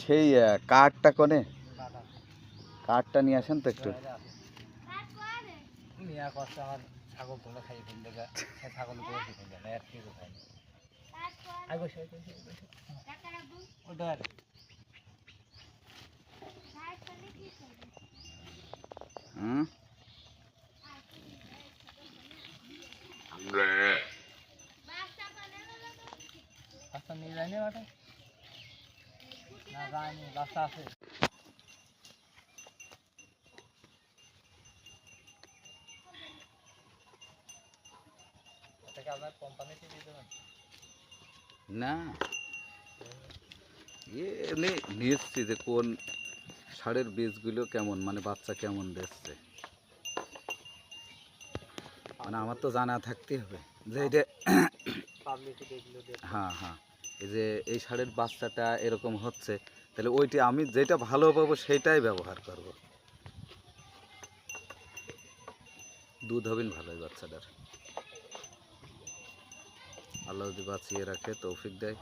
সেই কাঠটা কোনে কাঠটা নিয়ে আসেন তো একটু। ছাগল তোমরা খাই ফেললে ছাগল রাস্তা নিয়ে যায়নি ওটা না যায়নি রাস্তা আছে ওটাকে আপনার কোম্পানিতে দিয়ে দেবেন না নিয়েছি যে কোন ষাঁড়ের বীজগুলো কেমন মানে বাচ্চা কেমন দিচ্ছে, মানে আমার তো জানা থাকতে হবে যে এটা হ্যাঁ হ্যাঁ এই যে এই ষাঁড়ের বাচ্চাটা এরকম হচ্ছে, তাহলে ওইটি আমি যেটা ভালো পাবো সেইটাই ব্যবহার করব। দুধ হবেন ভালোই বাচ্চাটার, আল্লাহ যদি বাঁচিয়ে রাখে তৌফিক দেয়।